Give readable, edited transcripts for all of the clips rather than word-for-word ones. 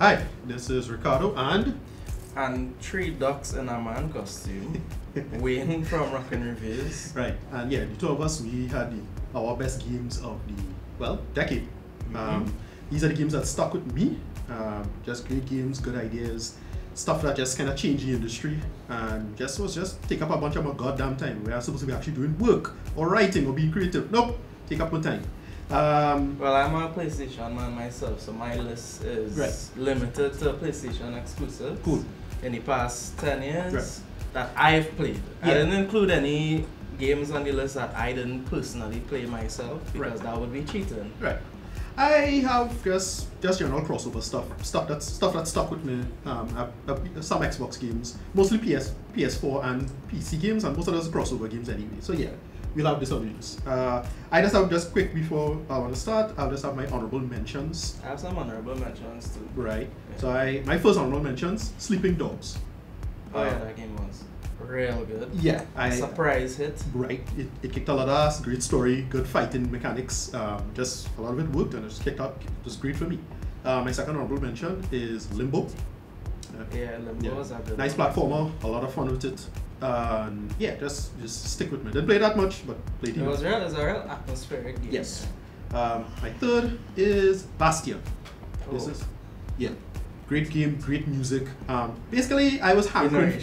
Hi, this is Ricardo and 3 ducks in a man costume. Wayne from Rockin' Reviews. Right, and yeah, the two of us, we had our best games of the, decade. These are the games that stuck with me. Just great games, good ideas, stuff that just kind of changed the industry, and just take up a bunch of my goddamn time. We are supposed to be actually doing work or writing or being creative. Nope, take up my time. Well, I'm a PlayStation man myself, so my list is limited to PlayStation exclusive. Cool. In the past 10 years that I've played. Yeah. I didn't include any games on the list that I didn't personally play myself because that would be cheating. Right. I have just general crossover stuff that stuck with me. Some Xbox games, mostly PS4 and PC games, and most of those are crossover games anyway. So yeah, we'll have this on the list. I just have quick before I want to start. I'll just have my honorable mentions. I have some honorable mentions too. Right. Yeah. So my first honorable mentions: Sleeping Dogs. Oh yeah, that game was real good. Yeah, surprise hit. Right, it kicked a lot of ass. Great story, good fighting mechanics. Just a lot of it worked, and it just kicked up. It was great for me. My second honorable mention is Limbo. Yeah, Limbo was a good nice platformer. A lot of fun with it. Yeah, just stick with me. Didn't play that much, but played it. It was a real atmospheric game. Yes. My third is Bastion. This is great game, great music. Basically, I was hankering.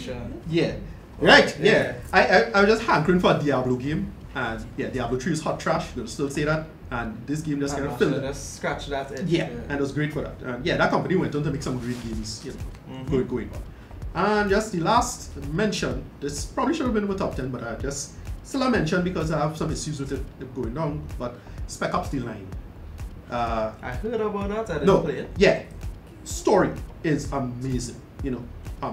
Yeah. Right, yeah. I was just hankering for a Diablo game, and yeah, Diablo 3 is hot trash, they'll still say that, and this game just kind of filled it. Just scratch that itch. Yeah, and it was great for that. And yeah, that company went on to make some great games, going on. And just the last mention, this probably should have been in my top 10, but I just still a mention because I have some issues with it going down, but Spec Ops The Line. I heard about that, I didn't play it. Yeah, story is amazing,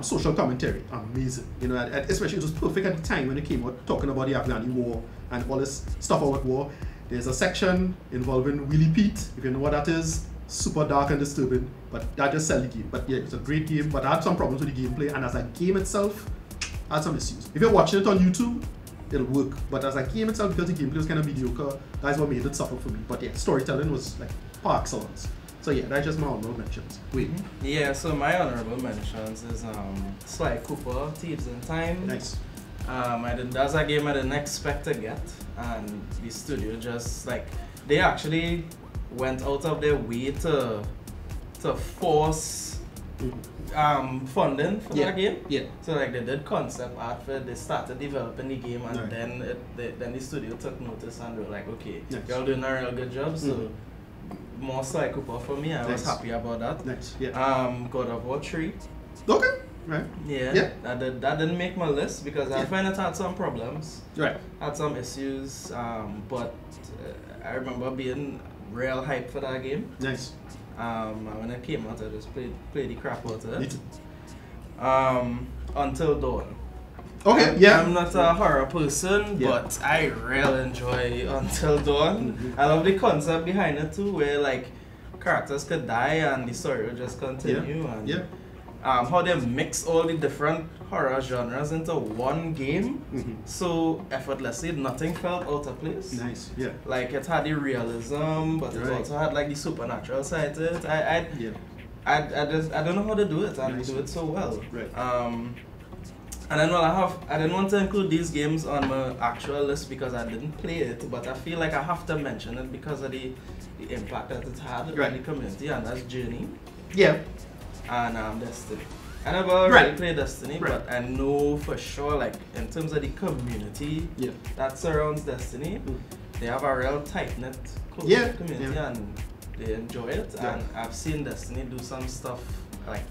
social commentary, amazing. Especially it was perfect at the time when it came out, talking about the Afghani war and all this stuff about war. There's a section involving Willie Pete, if you know what that is. Super dark and disturbing, but that just sell the game. But yeah, it's a great game, but I had some problems with the gameplay, and as a game itself, I had some issues. If you're watching it on YouTube, it'll work, but as a game itself, because the gameplay was kind of mediocre, that's what made it suffer for me. But yeah, storytelling was like par excellence. So yeah, that's just my honorable mentions. Wait. Yeah, so my honorable mentions is Sly Cooper, Thieves in Time. Nice. That's a game I didn't expect to get, and the studio just they actually went out of their way to force funding for that game. Yeah. So they did concept art for it, they started developing the game, and then the studio took notice and they were like, okay, y'all doing a real good job. So more Sly Cooper for me. I was happy about that. Nice. Yeah. God of War 3. Okay. Right. Yeah. That didn't make my list because I find it had some problems. Right. Had some issues. But I remember being real hyped for that game. Nice. When it came out, I just played the crap out of Me it. too. Until Dawn. Okay. I'm not a horror person, but I really enjoy Until Dawn. I love the concept behind it too, where characters could die and the story will just continue. How they mix all the different horror genres into one game so effortlessly, nothing felt out of place. Nice. Yeah. It had the realism, but it also had the supernatural side to it. I don't know how to do it, and do it so well. Right. And then I didn't want to include these games on my actual list because I didn't play it, but I feel like I have to mention it because of the impact that it had on the community, and that's Journey. Yeah. And Destiny. I never really played Destiny, but I know for sure, in terms of the community that surrounds Destiny, they have a real tight-knit community and they enjoy it. And I've seen Destiny do some stuff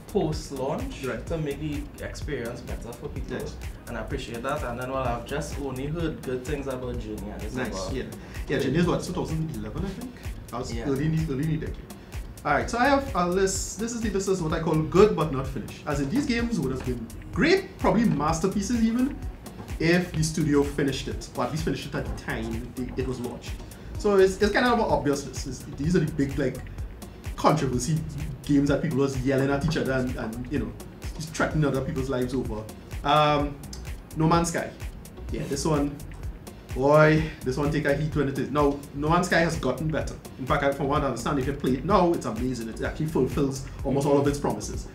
post-launch to make the experience better for people, and I appreciate that. And then I've just only heard good things about Journey. Nice. Yeah. Journey is what, 2011, I think. I was early in the decade. Alright, so I have a list. This is what I call good but not finished. As in, these games would have been great, probably masterpieces even, if the studio finished it, or at least finished it at the time it was launched. So it's kind of an obvious list. These are the big controversy games that people was yelling at each other and just threatening other people's lives over. No Man's Sky. Yeah, this one boy, this one take a heat when it is. Now, No Man's Sky has gotten better. In fact, from what I understand, if you play it now, it's amazing. It actually fulfills almost all of its promises.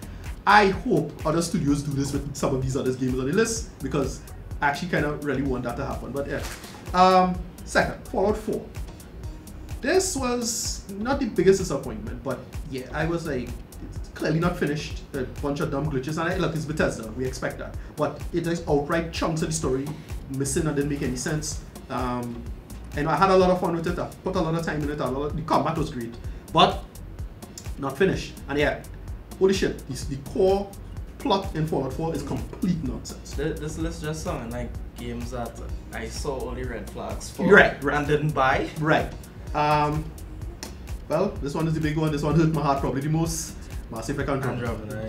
I hope other studios do this with some of these other games on the list, because I actually kind of really want that to happen. But yeah. Second, Fallout 4. This was not the biggest disappointment, but yeah, I was like, it's clearly not finished. A bunch of dumb glitches, and look, it's Bethesda, we expect that. But it is outright chunks of the story missing and didn't make any sense. And I had a lot of fun with it. I put a lot of time in it. The combat was great, but not finished. And yeah, holy shit, the core plot in Fallout 4 is complete nonsense. This list just sounded like games that I saw all the red flags for and didn't buy. Right. Well, this one is the big one. This one hurt my heart probably the most. Mass Effect Andromeda.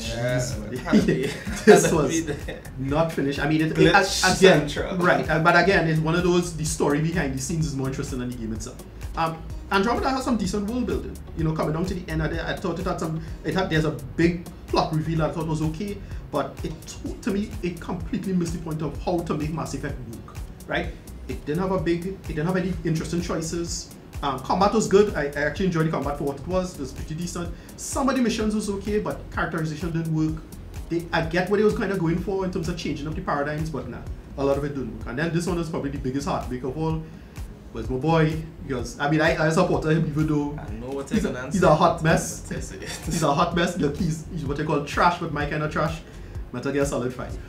This was not finished. I mean, again, right? But again, it's one of those. The story behind the scenes is more interesting than the game itself. Andromeda has some decent world building. You know, coming down to the end of it, I thought it had some. There's a big plot reveal that I thought was okay, but to me, it completely missed the point of how to make Mass Effect work. Right? It didn't have any interesting choices. Combat was good. I actually enjoyed the combat for what it was. It was pretty decent. Some of the missions was okay, but characterization didn't work. I get what they was kind of going for in terms of changing up the paradigms, but nah, a lot of it didn't work. And then this one is probably the biggest heartbreak of all. Was my boy, because I mean I support him even though I know what he's a hot mess. He's a hot mess. Look, he's what they call trash, but my kind of trash. Metal Gear Solid 5.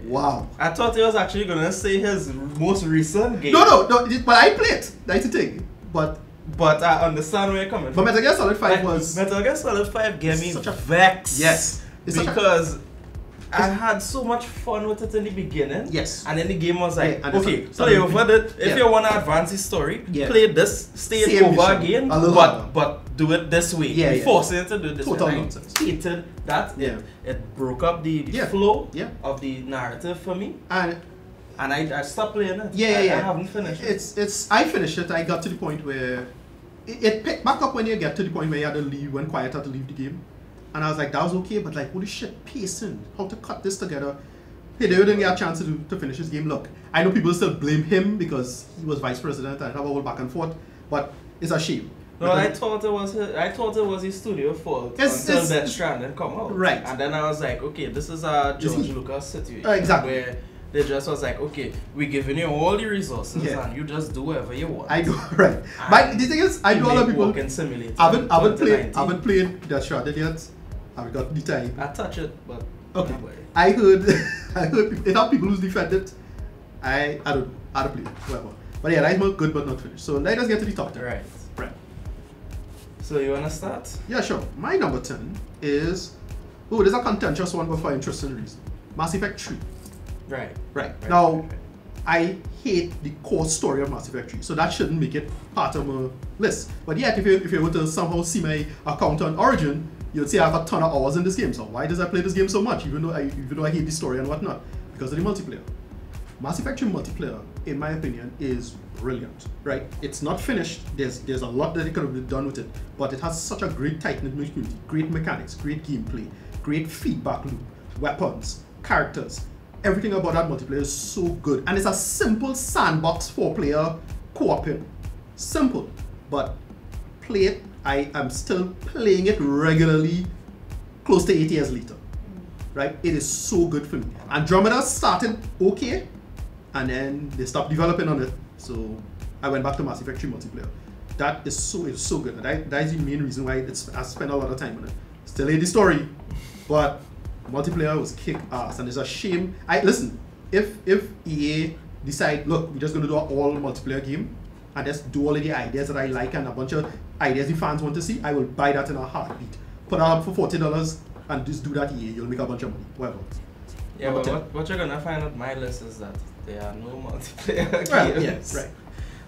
Wow. I thought he was actually gonna say his most recent game. No, but I played it. That's the thing. But I understand where you're coming from. But Metal Gear Solid 5 was... Metal Gear Solid 5 gave me vex. Yes. Because I had so much fun with it in the beginning. Yes. And then the game was like, yeah, okay, play over it. If you want to advance the story, play this, stay it over again, but do it this way. Forcing it to do it this way. Total nonsense. I hated that. It broke up the flow of the narrative for me. And I stopped playing it. I haven't finished it. I finished it. I got to the point where it picked back up when you get to the point where you had to leave, when Quiet had to leave the game. And I was like, that was okay, but like, holy shit, pacing, how to cut this together. Hey, they didn't get a chance to finish his game. Look, I know people still blame him because he was vice president and have a whole back and forth, but it's a shame. No, I thought it was his studio fault until Death Stranding come out. Right. And then I was like, okay, this is a George Lucas situation. Exactly. Where they just was like, okay, we're giving you all the resources and you just do whatever you want. I know, right. But the thing is, I know a lot of people haven't played Death Stranding yet. I've got the time. I touch it, but okay. I heard it have people who's defended it. I don't play it, whatever. But yeah, that's not good but not finished. So let us get to the top 10. Right. So you wanna start? Yeah, sure. My number 10 is there's a contentious one but for an interesting reason. Mass Effect 3. Right. Now, I hate the core story of Mass Effect 3, so that shouldn't make it part of my list. But yet, if you were to somehow see my account on Origin, you'd see I have a ton of hours in this game. So why does I play this game so much, even though I hate the story and whatnot? Because of the multiplayer. Mass Effect 3 multiplayer, in my opinion, is brilliant. Right? It's not finished. There's a lot that it could have been done with it, but it has such a great tight-knit community, great mechanics, great gameplay, great feedback loop, weapons, characters. Everything about that multiplayer is so good, and it's a simple sandbox 4-player co-oping. Simple, but play it. I am still playing it regularly, close to 8 years later. Right? It is so good for me. Andromeda started okay, and then they stopped developing on it. So I went back to Mass Effect 3 multiplayer. That is so good. That is the main reason why I spent a lot of time on it. Still hate the story, but multiplayer was kick ass, and it's a shame. Listen, if EA decide, look, we're just gonna do an all multiplayer game and just do all of the ideas that I like and a bunch of ideas the fans want to see, I will buy that in a heartbeat. Put it up for $40 and just do that EA, you'll make a bunch of money, whatever. Yeah, but what you're gonna find on my list is that there are no multiplayer games. Yes, right.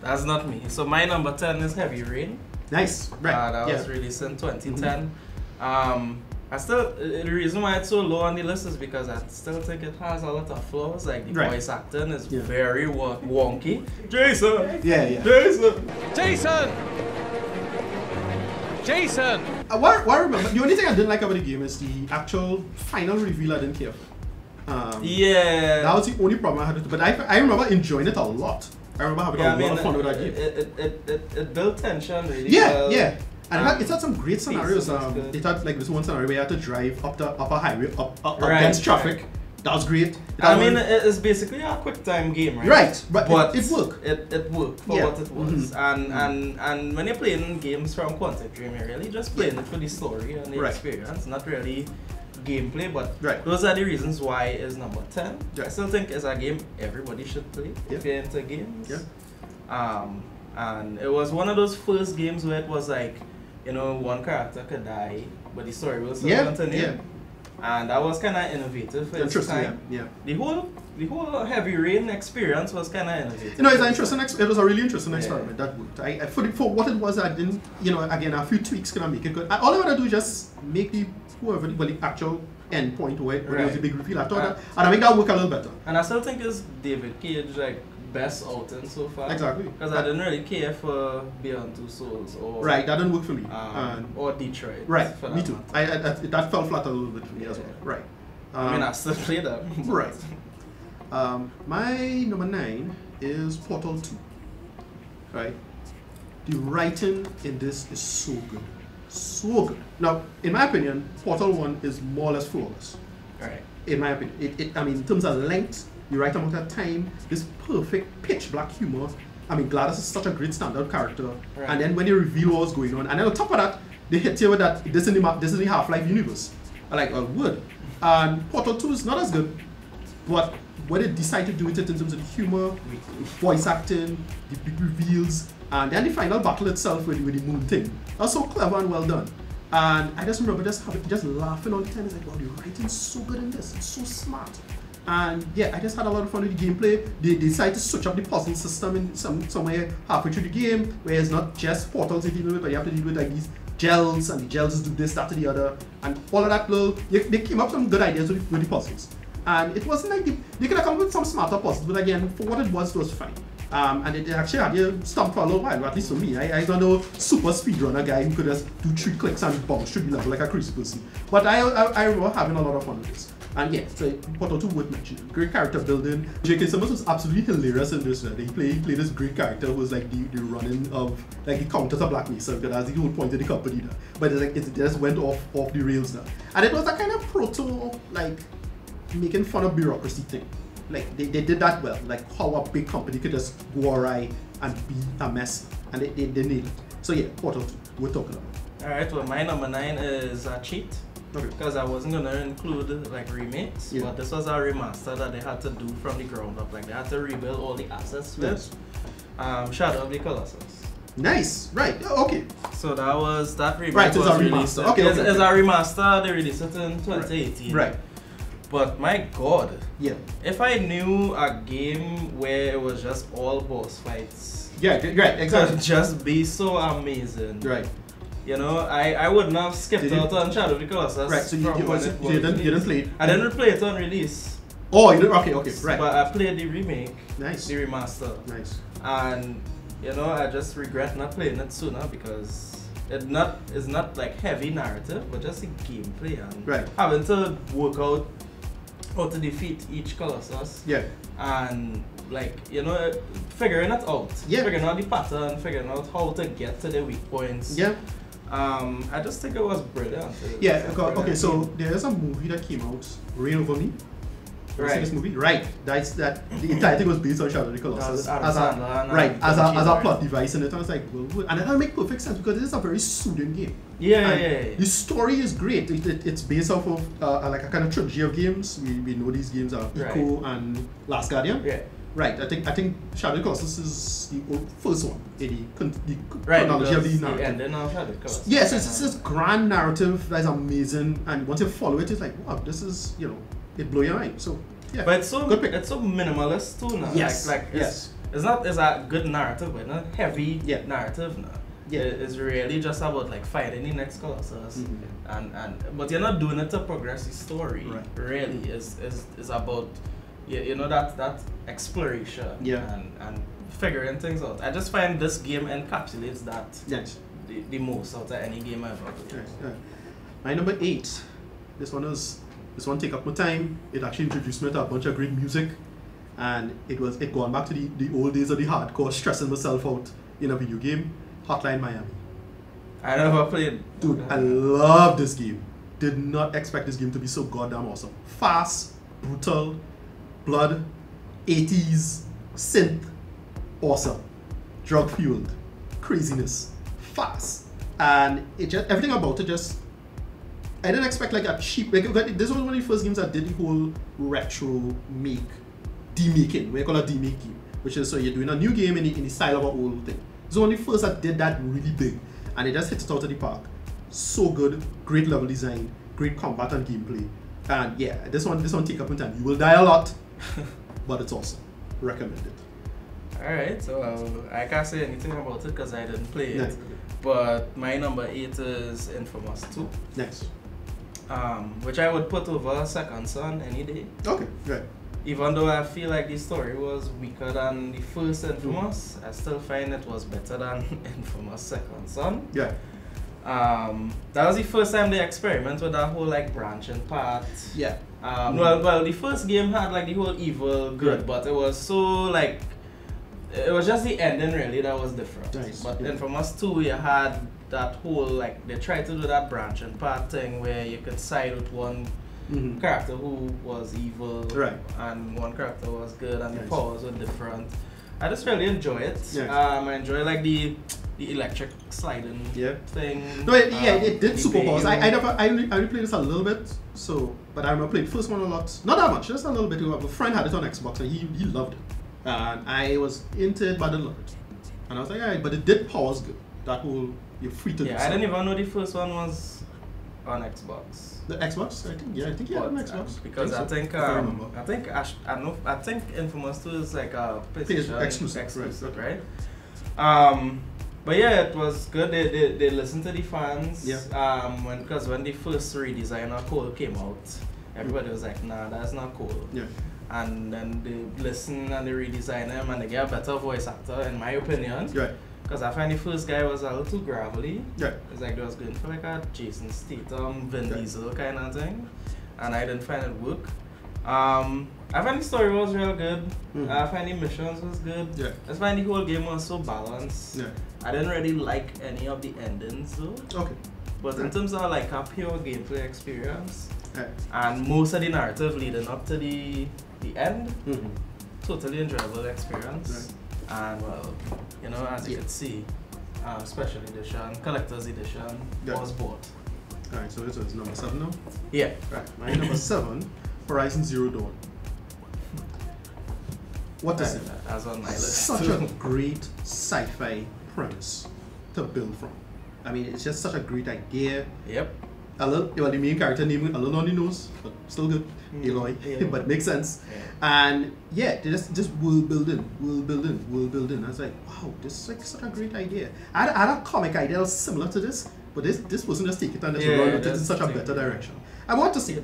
That's not me. So my number 10 is Heavy Rain. Nice, right. That was released in 2010. The reason why it's so low on the list is because I still think it has a lot of flaws. Like the voice acting is very wonky. Jason! Jason! What I remember, the only thing I didn't like about the game is the actual final reveal I didn't care for. That was the only problem I had with it. But I remember enjoying it a lot. I remember having a lot of fun with that game. It built tension really Yeah, well. yeah. And it had some great scenarios. It had like this one scenario where you had to drive up a highway, up against traffic. That was great. It's basically a quick time game, right? Right, but it worked. It worked for what it was. And when you're playing games from Quantic Dream, you're really just playing it for the story and the experience, not really gameplay. But those are the reasons why it's number 10. I still think it's a game everybody should play if you're into games. And it was one of those first games where it was like, you know, one character could die, but the story will still continue. And that was kind of innovative for its time. The whole Heavy Rain experience was kind of innovative. You know, it's an interesting. It was a really interesting experiment that worked. For what it was, I didn't. You know, again, a few tweaks can make it good. All I want to do is just make the actual end point where there was a big reveal. I thought that, and I make that work a little better. And I still think it's David Cage like best outing so far. Exactly. Because I didn't really care for Beyond Two Souls or that didn't work for me. Or Detroit. Right. Me too. That fell flat a little bit for me as well. Right. I mean, I still play them. Right. My number 9 is Portal 2. Right. The writing in this is so good. So good. Now, in my opinion, Portal 1 is more or less flawless. Right. In my opinion. I mean, in terms of length, the right amount of time, this perfect pitch black humor. I mean, GLaDOS is such a great standout character. Right. And then when they reveal what's going on, and then on top of that, they hit you with that this is the Half-Life universe. I like, oh, wood. And Portal 2 is not as good, but when they decide to do it in terms of the humor, voice acting, the big reveals, and then the final battle itself with the moon thing, that's so clever and well done. And I just remember just laughing all the time. It's like, wow, the writing's so good in this. It's so smart. And yeah, I just had a lot of fun with the gameplay. They decided to switch up the puzzle system in somewhere halfway through the game, where it's not just portals you deal with, but you have to deal with like these gels, and the gels do this, that, to the other, and all of that they came up with some good ideas with the puzzles. And it wasn't like they could have come up with some smarter puzzles, but again, for what it was fine. And it actually had you stumped for a little while, at least for me. I don't know super speedrunner guy who could just do 3 clicks and bounce through the level like a crazy person. But I remember having a lot of fun with this. And yeah, so Portal 2 worth mentioning. Great character building. J.K. Simmons was absolutely hilarious in this. He played this great character who was like the running of, like he counters a Black Mesa, because that's the whole point of the company now. But it's like it just went off the rails now. And it was a kind of proto, like, making fun of bureaucracy thing. Like they did that well, like how a big company could just go awry and be a mess, and they nailed it. So yeah, Portal 2, we're talking about. Alright, well my number 9 is a cheat. Because I wasn't gonna include like remakes, but this was a remaster that they had to do from the ground up. Like they had to rebuild all the assets with Shadow of the Colossus. Nice, right? Oh, okay. So that remake was a remaster. Okay, it's a remaster. They released it in 2018. Right. But my God, if I knew a game where it was just all boss fights, right, exactly, could just be so amazing, right? You know, I wouldn't have skipped out on Shadow of the Colossus. Right, so you didn't play it? I didn't play it on release. Oh, you didn't? Okay, right. But I played the remake. Nice. The remaster. Nice. And, you know, I just regret not playing it sooner because it's not like heavy narrative, but just the gameplay and having to work out how to defeat each Colossus. Yeah. And, like, you know, figuring it out. Yeah. Figuring out the pattern, figuring out how to get to the weak points. Yeah. I just think it was brilliant. Okay, so there's a movie that came out, Reign Over Me. Right. This movie? Right. The entire thing was based on Shadow of the Colossus. As a plot device, and it was like, well, and that make perfect sense because it is a very soothing game. Yeah. The story is great. It's based off of like a kind of trilogy of games. We know these games are Echo and Last Guardian. Yeah. Right, I think Shadow of the Colossus is the first one in the chronology of the narrative. Yes, it's this grand narrative that's amazing, and once you follow it, it's like, wow, this is, you know, it blows your mind. So yeah, but it's so minimalist too now. Yes, it's a good narrative, but not heavy narrative now. Yeah, it's really just about like fighting the next Colossus, but you're not doing it to progress the story. Right. Really, it's about you know that exploration and figuring things out. I just find this game encapsulates that the most out of any game I've ever played. My number 8. This one take up my time. It actually introduced me to a bunch of great music, and it gone back to the old days of the hardcore stressing myself out in a video game. Hotline Miami. I never played. Dude, I love this game. Did not expect this game to be so goddamn awesome. Fast, brutal, blood, 80s, synth, awesome. Drug fueled, craziness, fast, and it just everything about it just. I didn't expect like a cheap. Like, this was one of the first games that did the whole retro demaking. We call it demake game, which is so you're doing a new game in the style of an old thing. It's one of the first that did that really big, and it just hit it out of the park. So good, great level design, great combat and gameplay, and yeah, this one take up in time. You will die a lot, but it's awesome. Recommended. Alright, so I can't say anything about it because I didn't play it. Nice. But my number 8 is Infamous 2. Nice. Which I would put over Second Son any day. Okay, right. Even though I feel like the story was weaker than the first Infamous, I still find it was better than Infamous Second Son. Yeah. That was the first time they experimented with that whole like branching path. Yeah. Well, the first game had like the whole evil good, Right. but it was so like it was just the ending really that was different. Nice. But Yeah. Infamous 2, you had that whole like they tried to do that branching path thing where you could side with one character who was evil, Right. and one character was good, and Nice. the powers were different. I just really enjoy it. Yes. I enjoy like the electric sliding thing. No, it did the superpowers. veil. I only played this a little bit, so but I remember playing the first one a lot. Not that much, just a little bit. A friend had it on Xbox and he loved it, and I was into it, but I didn't love it. And I was like, alright, but it did powers good. That whole you're free to do I stuff. didn't even know the first one was on Xbox. The Xbox, I think he had an Xbox. Because I think I think Infamous 2 is like a PlayStation exclusive, right? But yeah, it was good. They listened to the fans. Yeah. Because when the first redesign of Cole came out, everybody was like, nah, that's not Cole. Yeah. And then they listen and they redesign them and they get a better voice actor, in my opinion. Right. Because I find the first guy was a little too gravelly. Yeah. It's like they was going for like a Jason Statham, Vin Diesel kind of thing. And I didn't find it work. I find the story was real good. I find the missions was good. Yeah. I find the whole game was so balanced. Yeah. I didn't really like any of the endings though. Okay. But in terms of like a pure gameplay experience, Right. and most of the narrative leading up to the end, totally enjoyable experience. Right. And well, you know, as you can see, special edition, collector's edition was bought. Alright, so this is number 7 now? Yeah. Right, my number 7, Horizon Zero Dawn. What to say? As on my list. Such a great sci-fi premise to build from. I mean, it's just such a great idea. Yep. Well, the main character name a little on the nose, but still good. Aloy, but makes sense. Yeah. And yeah, just world building. I was like, wow, this is like such a great idea. I had a comic idea similar to this, but this wasn't just take it and just run with it in such a better direction. I want to see it.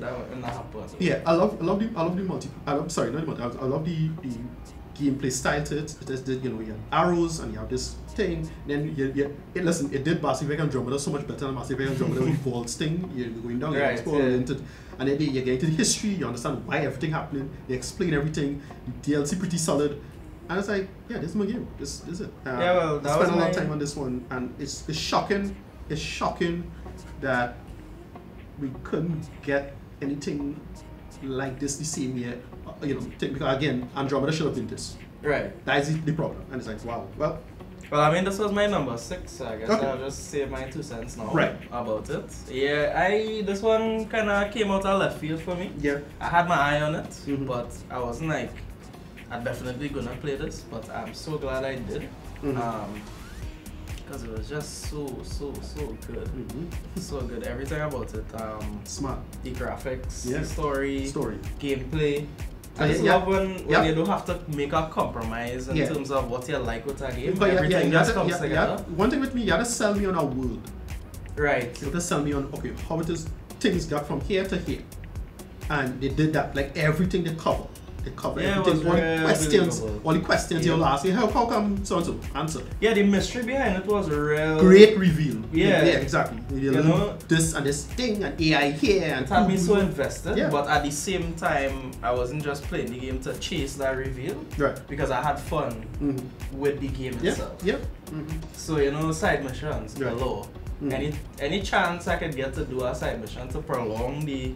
Yeah, I love the multi. I love the gameplay style to it. It is, you have arrows and you have this thing. Then it did Mass Effect Andromeda so much better than Mass Effect Andromeda with the vaults thing. You're going down, you're exploring it, and then you get into the history. You understand why everything happening. They explain everything. The DLC pretty solid. And it's like, yeah, this is my game. This is it. I spent a lot of time on this one, and it's shocking. It's shocking that we couldn't get anything like this the same year. Because again, Andromeda should have been this. Right. That is the problem. And it's like, wow. Well, I mean, this was my number 6, so I guess okay. I'll just say my 2 cents now about it. Yeah, this one kind of came out of left field for me. Yeah. I had my eye on it, but I wasn't like, I'm definitely gonna play this, but I'm so glad I did. Because it was just so good. So good. Everything about it. Smart. The graphics, the story, gameplay. I just Yeah. love when you don't have to make a compromise in terms of what you like with a game. But Everything just comes together. One thing with me, you gotta sell me on a world. Right. You gotta sell me on, okay, how it is, things got from here to here. And they did that, like everything they cover. It covered Yeah, everything. All the questions, believable. all the questions you'll ask. How come so and so? Answer. Yeah, the mystery behind it was real. Great reveal. Yeah. Exactly. You know, this and this thing and AI here and it had me so invested, Yeah. but at the same time, I wasn't just playing the game to chase that reveal. Right. Because I had fun with the game itself. Yep. So, you know, side missions, Right. galore. Any chance I could get to do a side mission to prolong the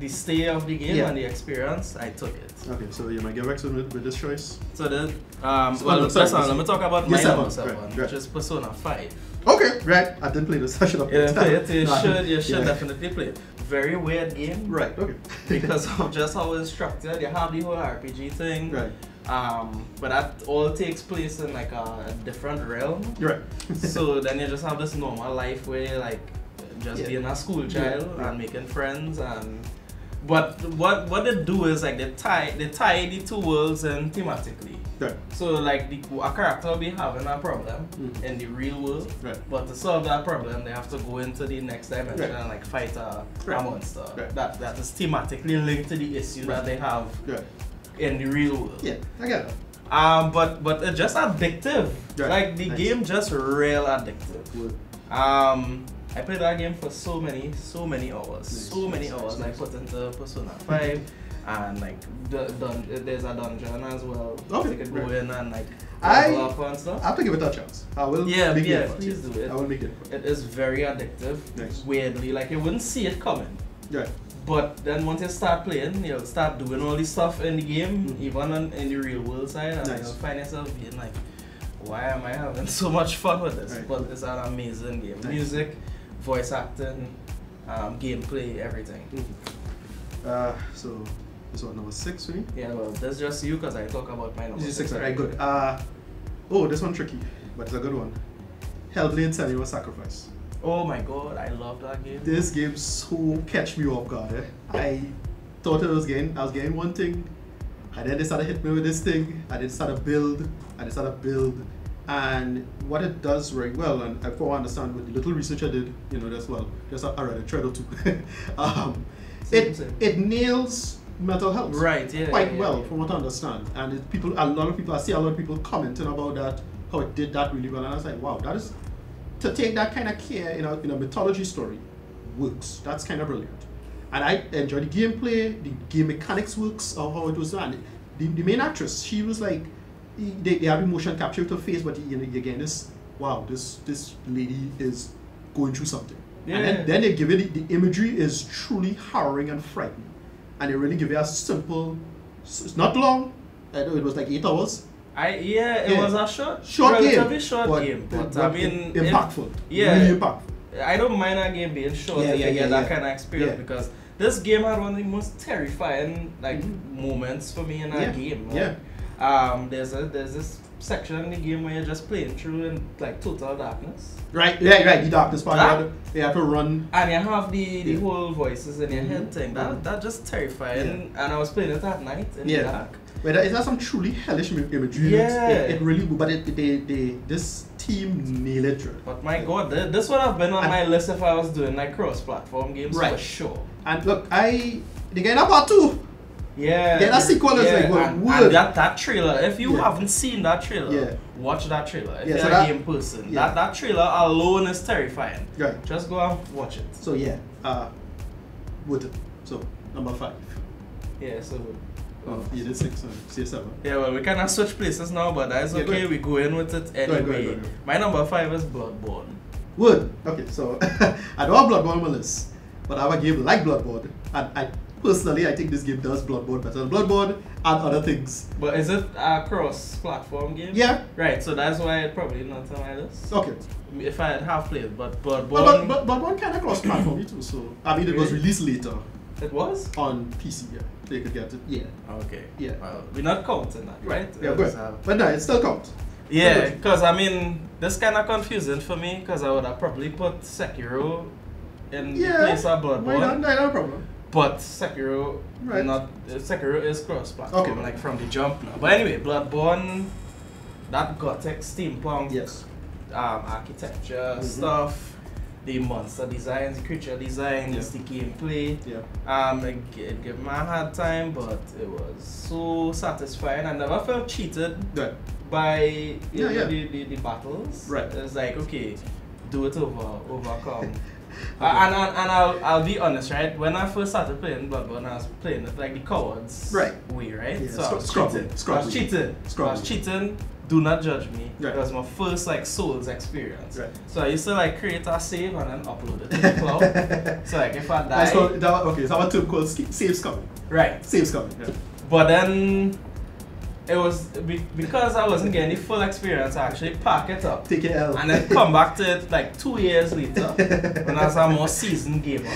stay of the game and the experience, I took it. Okay, so you might get vexed with this choice. So the sorry, let me talk about my number 7, which is Persona 5. Okay, right. I didn't play this. I should have You didn't play it? You should Yeah. definitely play it. Very weird game. Right, okay. Because of just how it's structured. You have the whole RPG thing. Right. But that all takes place in like a different realm. Right. So then you just have this normal life where you're like just being a school child and making friends and but what they do is like they tie the two worlds in thematically. Right. So like a character will be having a problem in the real world, but to solve that problem they have to go into the next dimension and like fight a monster that is thematically linked to the issue that they have in the real world. Yeah, I get it. But it's just addictive. Like the game just real addictive. I played that game for so many hours. So many hours I put into Persona 5 and like there's a dungeon as well. Okay. You could go in and like level up and stuff. I have to give it a chance. I will please do it. I will make it. It is very addictive. Nice. Weirdly, like you wouldn't see it coming. Right. But then once you start playing, you'll start doing all this stuff in the game, even in the real world side, and you'll find yourself being like, why am I having so much fun with this? But it's an amazing game. Music, voice acting, gameplay, everything. So this one number 6 for me? Yeah, well, that's just you because I talk about my number 6. Alright, good. This one tricky, but it's a good one. Hellblade: Senua's Sacrifice. Oh my god, I love that game. This game so catch me off guard. I thought I was getting one thing, and then they started hitting me with this thing, and then started build, and what it does very well, and I for understand with the little research I did, as well, just I read a thread or two. It nails mental health quite well from what I understand, and a lot of people I see a lot of people commenting about that, how it did that really well, and I was like, wow, that is to take that kind of care in a mythology story works. That's kind of brilliant, and I enjoy the gameplay. The game mechanics works of how it was done. The main actress, she was like, they have emotion capture to her face, but again, this lady is going through something. And then they give it the imagery is truly harrowing and frightening, and they really give you a simple. It's not long. It was like 8 hours. It was a relatively short game, but I mean impactful. Really impactful. I don't mind a game being short if you get that kind of experience because this game had one of the most terrifying moments for me in a game. There's this section in the game where you're just playing through in like total darkness. Right. The darkness part. You have to run. And you have the whole voices in your head thing. That just terrifying. And I was playing it at night in the dark. But it has some truly hellish imagery. It really, but this team nailed it. But my god, this would have been on my list if I was doing like cross-platform games for sure. And look, they get a part 2. Yeah. Then a sequel is like, and that trailer, if you haven't seen that trailer, watch that trailer. If you're a game person, that trailer alone is terrifying. Right. Just go and watch it. So worth it. So number 5. Yeah, so you did 6, say 7. Yeah, well, we kind of switch places now, but that's okay. We go in with it anyway. Go ahead. My number 5 is Bloodborne. Wood. Okay, so I don't have Bloodborne on my list, but I have a game like Bloodborne, and personally, I think this game does Bloodborne better than Bloodborne and other things. But is it a cross-platform game? Yeah. Right, so that's why it's probably not on my list. Okay. If I had half played, but Bloodborne... But Bloodborne kind of cross-platform too, so... I mean, it was released later. It was? On PC, They could get it. Yeah. Okay. Yeah. Well, we're not counting that, right? Yeah, good. But no, it still counts. Yeah, because I mean, this kind of confusing for me, because I would have probably put Sekiro in place of Bloodborne. Why not? No problem. But Sekiro, Sekiro is cross-platform, like from the jump now. But anyway, Bloodborne, that gothic steampunk, architecture stuff, the monster designs, the creature designs, the gameplay. It gave me a hard time, but it was so satisfying. I never felt cheated by the battles. Right. It was like, okay, do it overcome. And I'll be honest, right? When I first started playing Bloodborne, I was playing it like the cowards way, right? Yeah, so I was cheating. Do not judge me. It was my first like Souls experience. So I used to like create a save and then upload it to the cloud. So like if I die, so our term called saves coming. Right. Saves coming. Yeah. But then it was because I wasn't getting the full experience. I actually pack it up, take it L, and then come back to it like 2 years later when I was a more seasoned gamer.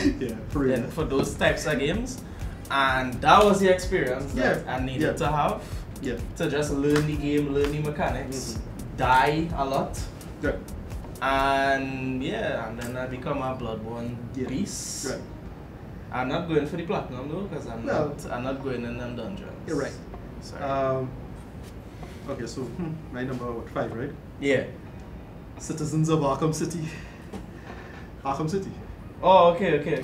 For those types of games, and that was the experience that I needed to have. To just learn the game, learn the mechanics, die a lot, and and then I become a Bloodborne beast. I'm not going for the platinum though, because I'm not going in them dungeons. You're right. Sorry. Okay, so my number 5, right? Yeah. Citizens of Arkham City. Arkham City. Oh, okay.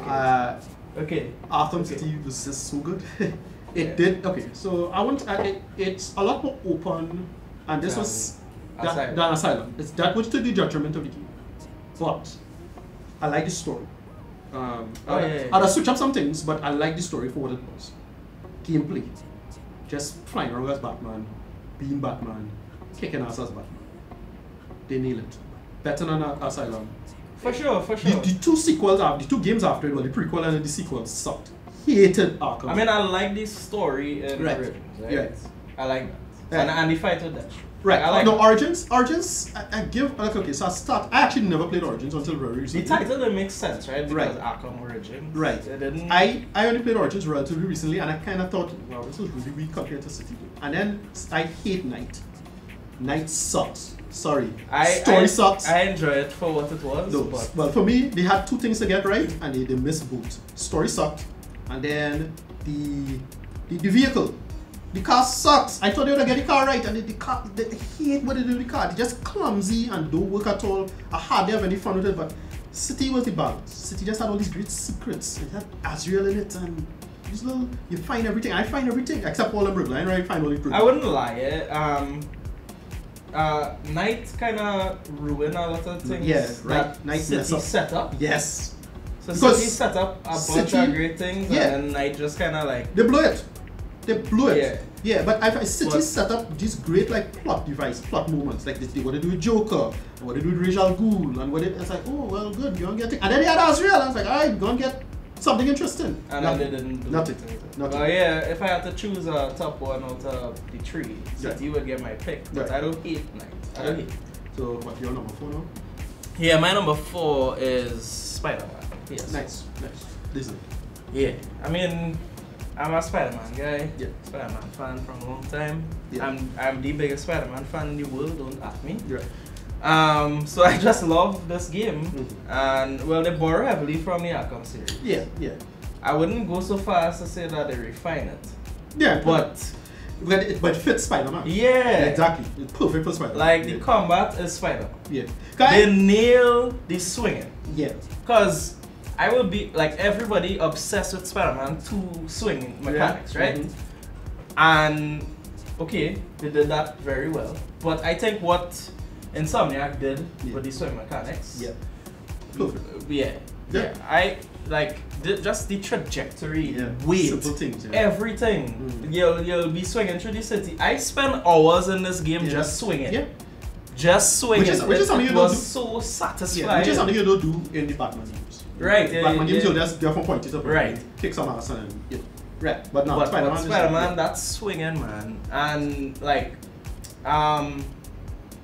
Arkham City was just so good. It did. Okay, so it's a lot more open, and this was than Asylum. That was to the detriment of the game, but I like the story. I'll switch up some things, but I like the story for what it was. Gameplay, just flying around as Batman, being Batman, kicking ass as Batman. They nail it better than Asylum. For sure. The two sequels, the two games after it, well, the prequel and the sequel sucked. Hated Arkham. I mean, I like this story in Origins, right? Yes. I like that. And the fight with that. Right. I like Origins, I give, okay, so I actually never played Origins until very recently. The title didn't make sense, right? Because Arkham Origins. Right. It didn't. I only played Origins relatively recently, and I kind of thought, wow, this was really weak compared to City. And then I hate Night. Night sucks. Sorry. Story sucks. I enjoy it for what it was. No, well, for me, they had two things to get right, and they missed both. Story sucked. And then the vehicle, the car sucks. I thought they would get the car right, and the car, they hate what they do with the car. They're just clumsy and don't work at all. I hardly have any fun with it, but City was the balance. City just had all these great secrets. It had Azrael in it, and these little, you find everything. I find everything except Paul and Brooklyn. I find all the Brooklyn. I wouldn't lie, Night kind of ruined a lot of things. Yeah, right. Night City set up. Yes. So City set up a bunch of great things, and then Night just kind of like... They blew it. Yeah, but City set up these great like plot moments, like what they do with Joker, and what they do with Ra's al Ghul, and it's like, oh, well, good, you're gonna get it. And then they had Azrael, and I was like, alright, you're gonna get something interesting. And then they didn't do nothing. Well, yeah, if I had to choose a top one out of the three, City would get my pick, but I don't hate Night. I don't hate. So, what's your number 4 now? Yeah, my number 4 is Spider-Man. Yes. Nice. Listen. Yeah, I mean, I'm a Spider-Man guy. Yeah. Spider-Man fan from a long time. Yeah. I'm the biggest Spider-Man fan in the world. Don't ask me. Yeah. So I just love this game, and well, they borrow heavily from the Arkham series. Yeah. I wouldn't go so far as to say that they refine it. Yeah, but it fits Spider-Man. Yeah. Exactly. It's perfect for Spider-Man. Like the combat is Spider-Man. Yeah. They nail the swinging. Yeah. Cause I will be like everybody obsessed with Spider-Man 2 swinging mechanics, right? And okay, they did that very well. But I think what Insomniac did with the swing mechanics, perfect. Yeah. I like just the trajectory, weight, simple things, everything. You'll be swinging through the city. I spent hours in this game just swinging. Yeah. Just swinging. Which is something you don't do. So satisfying. Yeah, which is something you don't do in the Batman games. Right. Batman games you'll just go from point to point. Kick some ass and right. But now Spider-Man, that's swinging, man. And like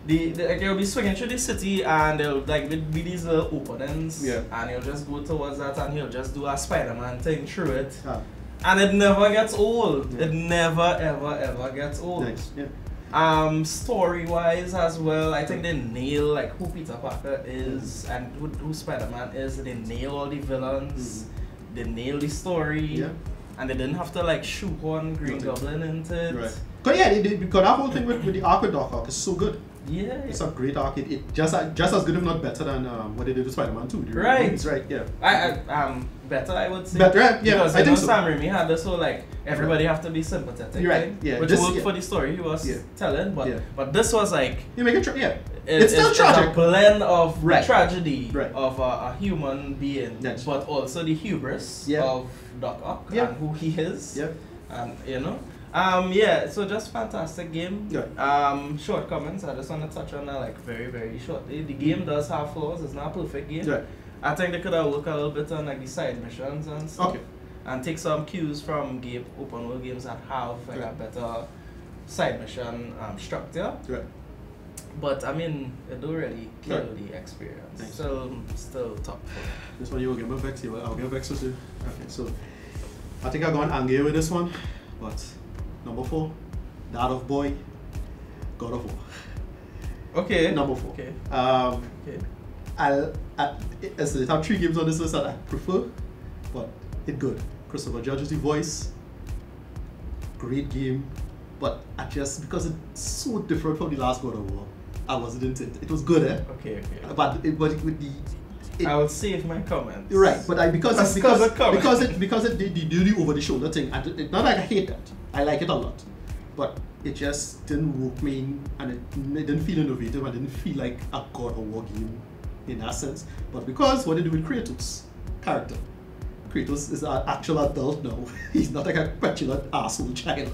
they'll be swinging through the city, and they'll like be these little openings, and he'll just go towards that, and he'll just do a Spider-Man thing through it, and it never gets old. It never ever gets old. Nice. Yeah. Story-wise as well, I think they nail like who Peter Parker is and who Spider-Man is. They nail all the villains. They nail the story, and they didn't have to like shoehorn Green Goblin into it. Right. Because because that whole thing with the arc with Doc Ock is so good. Yeah. It's a great arc. It just as good, if not better, than what they did with Spider-Man 2. Right. Movies, right. Yeah. Better, I would say. Better, yeah. Because I think so. Sam Raimi had this whole like everybody have to be sympathetic, right? Yeah. Which worked for the story he was telling, but this was like you make it it's still tragic. It's a blend of tragedy right. of a human being, but also the hubris of Doc Ock and who he is. Yeah. And you know. So just fantastic game. Shortcomings, I just want to touch on that like very, very shortly. The game does have flaws, it's not a perfect game. Right. I think they could have worked a little bit on like the side missions and stuff. Okay. And take some cues from open world games that have like a better side mission structure. Right. But I mean, it don't really kill the experience. Nice. Still top 4. This one you will give me Vex, I'll give Vex too. Okay, so I think I've gone angry with this one, but number 4, Dad of Boy, God of War. Okay. Number 4. Okay. It have 3 games on this list that I prefer, but it's good. Christopher Judge's the voice, great game, but because it's so different from the last God of War, I wasn't into it. It was good, Okay. But with the I will save my comments. Right, but because it they do the over the shoulder thing, and not like I hate that. I like it a lot, but it just didn't work me, and it didn't feel innovative. I didn't feel like a God of War game in that sense. But because what they do with Kratos character, Kratos is an actual adult now. He's not like a petulant asshole child.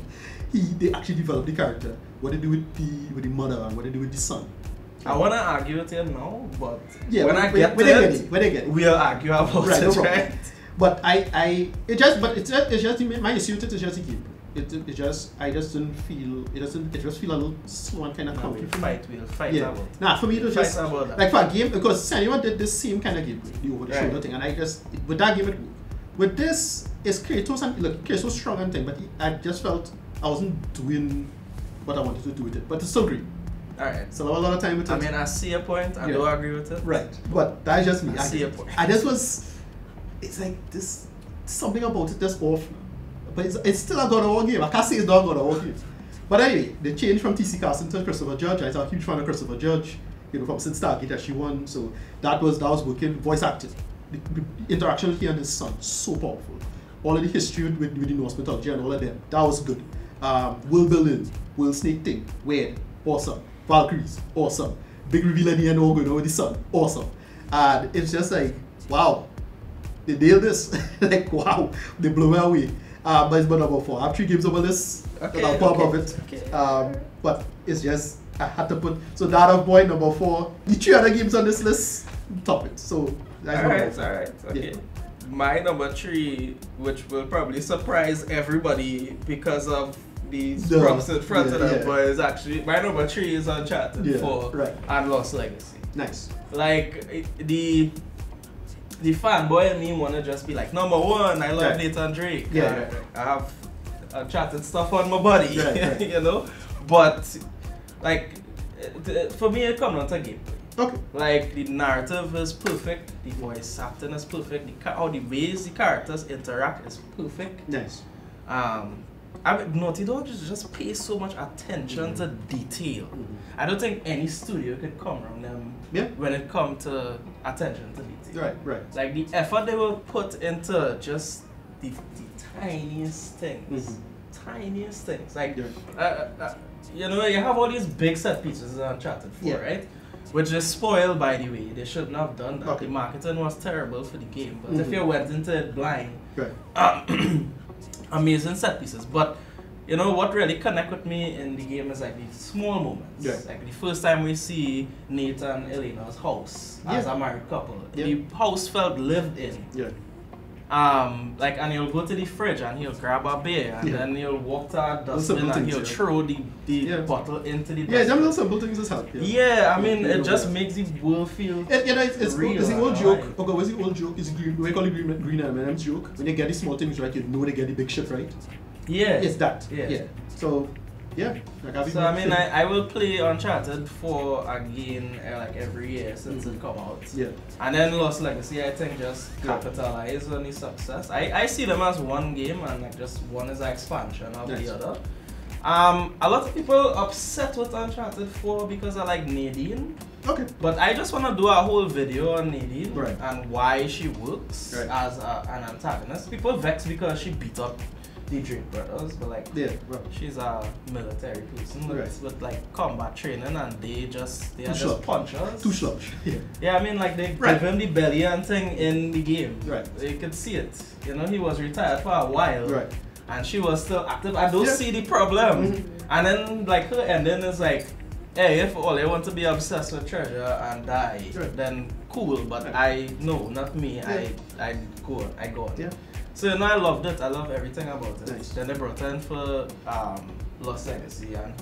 They actually developed the character. What they do with the mother and what they do with the son. I wanna argue with you now, but when I get it, we'll argue about right, it, no right? But it's just my issue with it is just the game. I just didn't feel it just feel a little slow and kind of clunky. We'll fight about it. Nah, for me it was just like for a game, because anyone did this same kind of game, the over the shoulder thing, and I just with that game it worked. With this, it's Kratos and look, Kratos strong and thing, but I just felt I wasn't doing what I wanted to do with it. But it's still great. Alright. So a lot of time with it. I mean, I see a point. I don't agree with it. Right. But that's just me. I see a point. It's like this, something about it that's off. But it's still a God of War game. I can't say it's not a God of War game. But anyway, they changed from TC Castle to Christopher Judge. I'm a huge fan of Christopher Judge. From since Stargate that she won. So that was working. Voice acting. The interaction with he and his son, so powerful. All of the history with the Norse mythology and all of them, that was good. World building, world snake thing, weird, awesome. Valkyries, awesome. Big reveal at the end, all going with the sun, awesome. And it's just like, wow, they nailed this. Like, wow, they blew me away. But it's my number 4. I have 3 games over this, that I'll pop of it. But it's just, I had to put, so Dad of Boy, number 4. The 3 other games on this list, top it. So, that's Alright, okay. My number 3, which will probably surprise everybody because of the props in front of them, but it's actually, my number 3 is Uncharted 4 and Lost Legacy. Nice. Like, the fanboy in me wanna just be like, number 1, I love Nathan Drake. I have Uncharted stuff on my body, you know? But, like, for me, it comes down to gameplay. Okay. Like, the narrative is perfect, the voice acting is perfect, how the ways the characters interact is perfect. Nice. Naughty Dog just pays so much attention to detail. I don't think any studio could come around them when it comes to attention to detail. Right. Like the effort they will put into just the tiniest things. Tiniest things. Like, you know, you have all these big set pieces in Uncharted 4, right? Which is spoiled, by the way. They shouldn't have done that. Okay. The marketing was terrible for the game. But if you went into it blind, amazing set pieces. But you know what really connect with me in the game is like the small moments. Like the first time we see Nate and Elena's house as a married couple. The house felt lived in. Like, and he'll go to the fridge and he'll grab a beer and then he'll walk to a dustbin and he'll throw the bottle into the dustbin. Yeah, them little simple things just help. I mean, it just makes the world feel it's real. It's the old joke. Okay, what's the old joke? Is we call it green M&M's joke. When they get the small things right, you know they get the big shit right. It's that. So, I mean, I will play Uncharted 4 again like every year since it come out. And then Lost Legacy, I think, just capitalize on the success. I see them as one game and like just one is an expansion of the other. A lot of people upset with Uncharted 4 because I like Nadine. Okay. But I just want to do a whole video on Nadine right. and why she works right. as an antagonist. People vex because she beat up the Drake brothers, but like she's a military person with like combat training, and they are just punchers. Too sludge. Yeah, I mean like they give him the belly and thing in the game. Right. You could see it. You know, he was retired for a while. Right. And she was still active. I don't see the problem. And then like her ending is like, hey, if all you want to be obsessed with treasure and die, then cool. But I no, not me. I go on. Yeah. So you know, I loved it. I love everything about it. Nice. Then they brought in for Lost Legacy and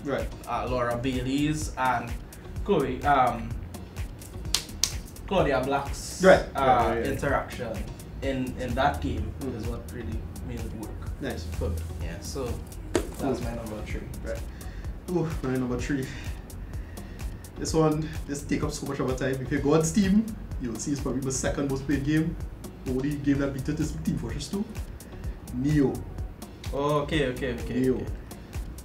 Laura Bailey's and Claudia Black's interaction in that game is what really made it work. Nice. But, yeah, so that's my number 3. Right. Oh, my number 3. This take up so much of our time. If you go on Steam, you'll see it's probably my second most played game. The only game that beat it is Team Fortress 2. Neo. Oh, okay. Neo. Okay.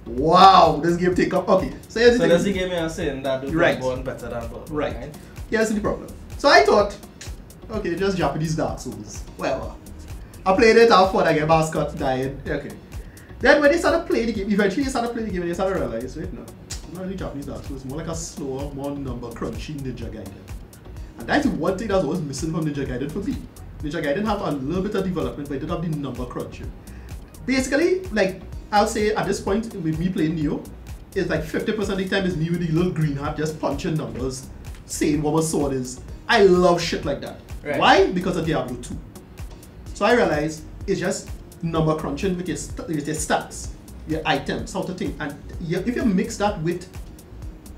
Wow, this game take up. Okay, so here's the thing. That's the game you're saying that do Bloodborne better than Bloodborne. Right. Here's the problem. So I thought, okay, just Japanese Dark Souls. Well, I played it, I have fun, I get mascot dying. Okay. Then when they started playing the game, eventually they started playing the game and they started to realize, wait, no, not really Japanese Dark Souls, it's more like a slower, more number crunchy Ninja Gaiden. And that's one thing that was missing from Ninja Gaiden for me. Ninja Gaiden have a little bit of development, but it didn't have the number crunching. Basically, like, I'll say at this point with me playing Neo, it's like 50% of the time is me with the little green hat just punching numbers, saying what my sword is. I love shit like that. Right. Why? Because of Diablo 2. So I realized it's just number crunching with your stats, your items, how to think. And if you mix that with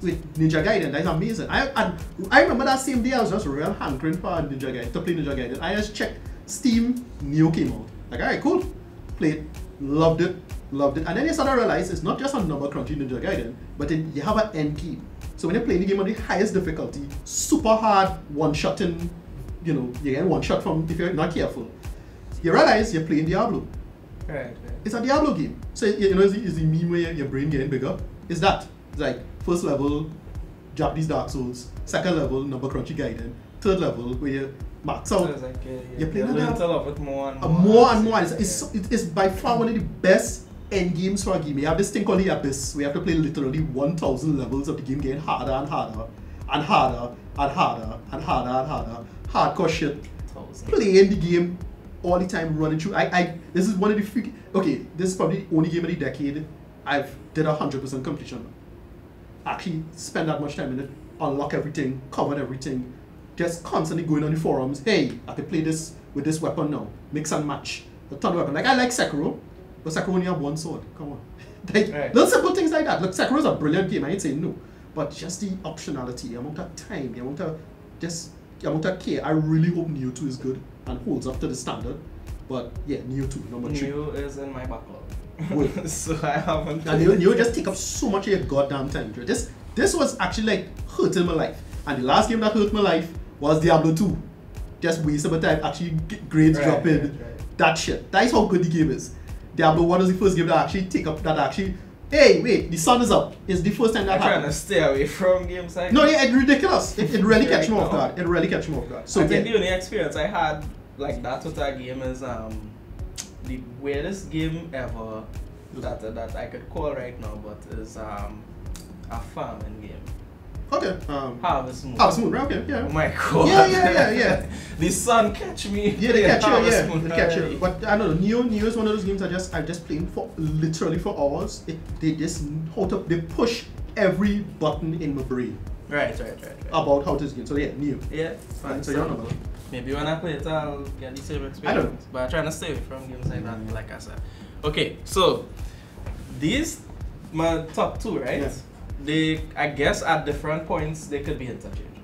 Ninja Gaiden, that's amazing. I remember that same day I was just real hankering for Ninja Gaiden, to play Ninja Gaiden. I just checked Steam, Neo came out. Like, alright, cool. Played, loved it. And then you start to realize it's not just a number crunchy Ninja Gaiden, but you have an end game. So when you're playing the game on the highest difficulty, super hard, one-shotting, you know, you're getting one shot from if you're not careful. You realize you're playing Diablo. Right. It's a Diablo game. So you know, is the meme where your brain getting bigger? It's that. It's like first level Japanese Dark Souls, second level number crunchy Gaiden, third level where you max out. So it's like you're playing more and more. It's by far one of the best end games for a game. You have this thing called the Abyss. We have to play literally 1,000 levels of the game, getting harder and harder and harder and harder and harder and harder. Hardcore shit. Playing the game all the time, running through. This is one of the few. Okay, this is probably the only game of the decade I've did 100% completion. Actually, spend that much time in it, unlock everything, covered everything, just constantly going on the forums. Hey, I can play this with this weapon now. Mix and match. A ton of weapons. Like I like Sekiro, but Sekiro only have one sword. Come on, like, little simple things like that. Look, Sekiro is a brilliant game. I ain't saying no, but just the optionality, the amount of time, the amount of care. I really hope Neo 2 is good and holds up to the standard. But yeah, Neo 2, number 3. Neo is in my backlog. So I haven't. And Neo just take up so much of your goddamn time. This was actually like hurting my life. And the last game that hurt my life was Diablo 2. Just wasted my time, actually grades dropping. That shit. That is how good the game is. Diablo 1 was the first game that actually hey, wait, the sun is up. It's the first time that happened. I'm trying to stay away from games like no, yeah, it's ridiculous. It really catch me off guard. It really catch me off guard. So I think the only experience I had like that with that game is the weirdest game ever that I could call right now, but is a farming game. Okay. Harvest Moon. Harvest Moon, right? Okay, yeah. Oh my god. Yeah. The sun catch me. Yeah, they catch you. Yeah, they catch you. But I don't know. Neo is one of those games I just playing for literally for hours. They push every button in my brain. Right. About how this game. So yeah, Neo. Yeah, fine. So you're number. Maybe when I play it, I'll get the same experience. I don't know. But I'm trying to stay away from games like that, like I said. Okay, so these my top 2, right? Yes. They, I guess, at different points they could be interchangeable.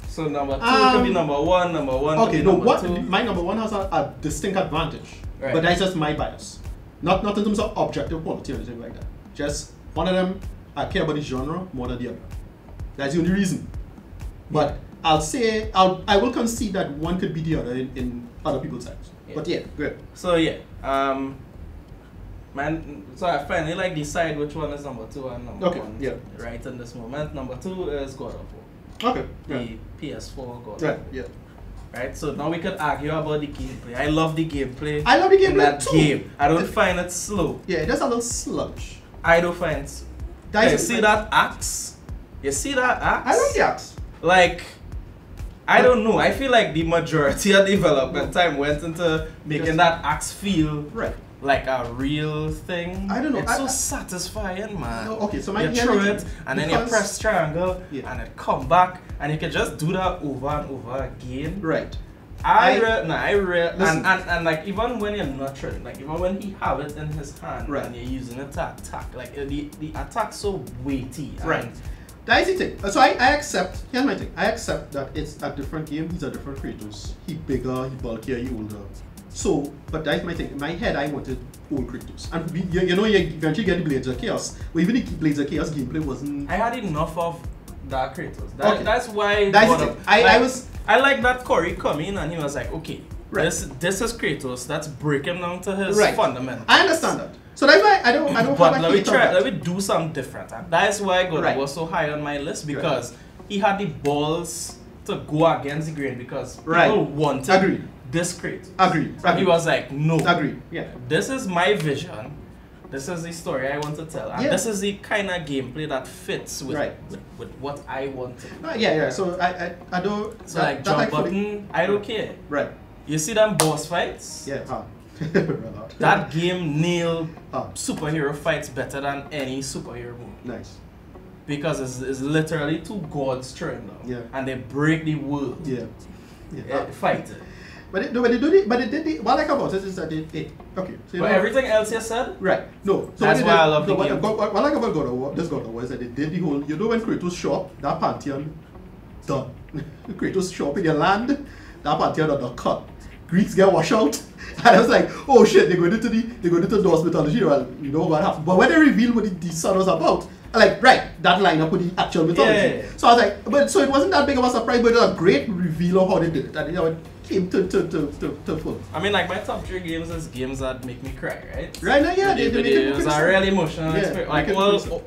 So number 2 could be number 1. Number 1. Okay, could be no. Two. My number 1 has a distinct advantage, right. But that's just my bias. Not in terms of objective quality or anything like that. Just one of them, I care about the genre more than the other. That's the only reason. But I'll say I will concede that one could be the other in other people's eyes. Yeah. But yeah, good. So yeah, Man, so I finally like decide which one is number 2 and number 1. Yeah. Right in this moment. Number 2 is God of War. Okay. The PS4 God of War. Yeah. Right, so now we can argue about the gameplay. I love the gameplay. I love the gameplay in that too. game. I don't find it slow. Yeah, it does a little sludge. I don't find it. You see that axe? You see that axe? I love the axe. Like, I don't know. I feel like the majority of development time went into making that axe feel like a real thing. I don't know. It's so satisfying, man. No, okay, so you throw it and then you press triangle and it come back and you can just do that over and over again. Right. And like even when you're not trying, like even when he have it in his hand and you're using it to attack, like the attack's so weighty. Right. That's the thing. So I accept, here's my thing. I accept that it's a different game, he's a different Kratos. He bigger, he bulkier, he older. So, but that's my thing. In my head, I wanted old Kratos. And you know, you eventually get the Blades of Chaos. But even the Blades of Chaos gameplay wasn't... I had enough of that Kratos. That's why... That's the thing. I like that Corey come in and he was like, okay, this is Kratos. That's breaking down to his fundamentals. I understand that. So that's why I don't but let me do something different. And that's why God was so high on my list, because he had the balls to go against the grain, because people wanted this Kratos. Agreed. And he was like, no. Agreed. Yeah. This is my vision. This is the story I want to tell. And this is the kind of gameplay that fits with what I want to do. Yeah. So I don't... So like jump button, I don't care. Right. You see them boss fights? Yeah. That game nailed superhero fights better than any superhero movie. Nice. Because it's literally two gods turned down. Yeah. And they break the world. Yeah. Fighting. But it did what I like about it is that okay. So but everything else you said? Right. No. So that's why I love the game. What I like about God of War, this God of War is that they did the whole, you know when Kratos show up, that pantheon done. Kratos show up in your land, that pantheon are cut. Greeks get washed out. And I was like, oh shit, they're going into Norse mythology. Well, you know what happened. But when they reveal what the son was about, I'm like, that line up with the actual mythology. Yeah. So I was like, so it wasn't that big of a surprise, but it was a great reveal of how they did it. And it came to full. I mean, like my top 3 games is games that make me cry, right? Right now, yeah, they make it. It was a really emotional experience. Like,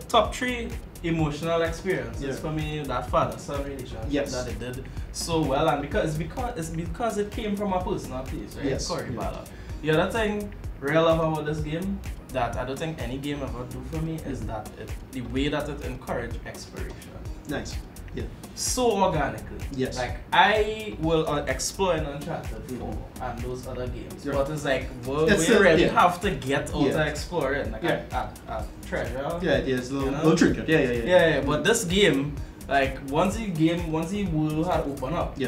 top 3 emotional experiences for me, that father-son relationship that they did so well, and because it came from a personal place, right? Yes. Corey Ballard. The other thing real love about this game that I don't think any game ever do for me is that the way that it encourages exploration. Nice. Yeah. So organically. Yes. Like I will explore in Uncharted 4 and those other games, but it's like we really have to get out to explore it, like a treasure. Yeah, it's a little trinket. Yeah. But this game, like once the world had opened up,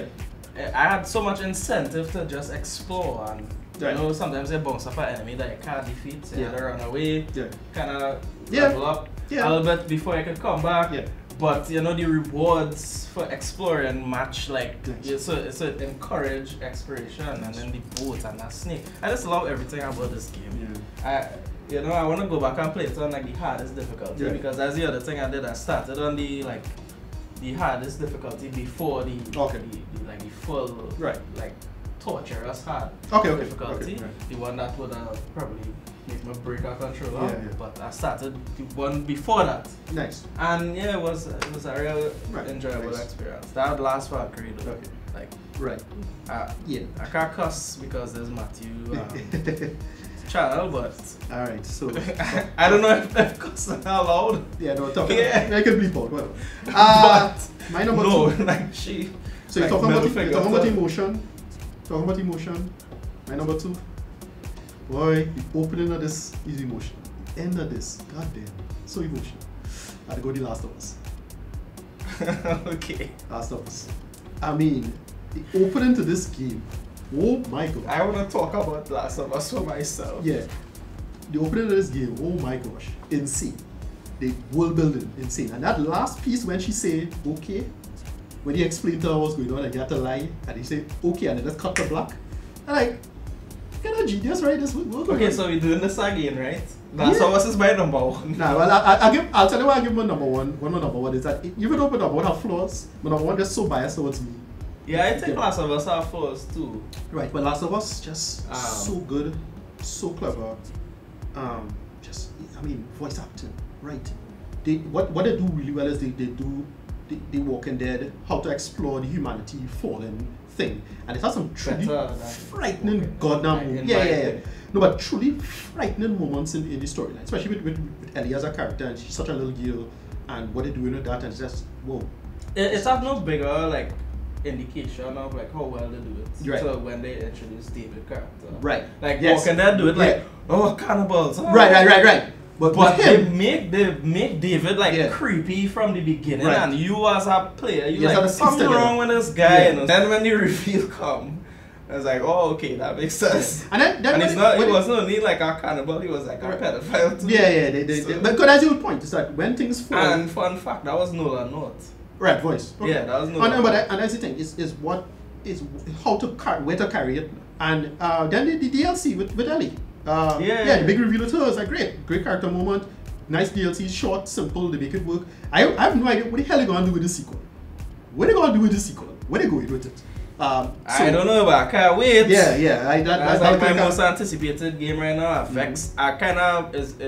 I had so much incentive to just explore, and you know, sometimes they bounce off an enemy that you can't defeat, so you had to run away, kind of level up a little bit before you could come back. But you know, the rewards for exploring match, like so it encourage exploration, and then the boat and that snake. I just love everything about this game. I want to go back and play it on like the hardest difficulty, because that's the other thing I did. I started on the hardest difficulty before the full like torturous hard difficulty. The one that would probably make me break our controller. But I started the one before that. Nice. And it was a real enjoyable experience. That would last for a career. I can't cuss because there's Matthew channel, but alright, so I don't know if cussing allowed. Yeah, no, talk. I can bleep out, whatever. My number 2. Like she. So you're talking about emotion. Talking about emotion. My number 2. Boy, the opening of this is emotional. The end of this, goddamn, so emotional. I had to go The Last of Us. Okay. Last of Us. I mean, the opening to this game. Oh my god. I want to talk about Last of Us for myself. Yeah. The opening of this game, oh my gosh, insane. The world building, insane. And that last piece when she said, okay, when he explained to her what's going on and he had to lie, and he said, okay, and then just cut the black. And like, kind of genius, right? This okay, so we're doing this again, right? Last of Us is my number 1. Nah, well, I'll tell you why I give my number 1. My number 1 is that even though my number 1 have flaws, my number 1 just so biased towards me. Yeah, I think Last of Us have flaws too. Right, but Last of Us just so good, so clever. just, I mean, voice acting, right? What they do really well is they walk in there, how to explore the humanity fallen thing, and it has some truly frightening goddamn moments. Yeah. No, but truly frightening moments in the storyline, especially with Ellie as a character, and she's such a little girl, and what they're doing with that, and it's just whoa. It's have no bigger like indication of like how well they do it. Right. So when they introduce David character, right? Like walking there do it like cannibals. Oh. Right. But they make David like creepy from the beginning, and you as a player, you like something wrong with this guy, and then when the reveal come, I was like, oh okay, that makes sense. And then it's not. He wasn't only like a cannibal; he was like a pedophile too. Yeah. But as you would point, it's like when things fall. And fun fact, that was Nolan North. Right, voice. Okay. Yeah, that was Nolan. And that's the thing is how to where to carry it, and then the DLC with Ellie. The big reveal of her is like great character moment, nice DLC, short, simple, they make it work. I have no idea what the hell they're gonna do with the sequel. Where they going with it? I don't know, but I can't wait. That's like my most anticipated game right now. Effects. It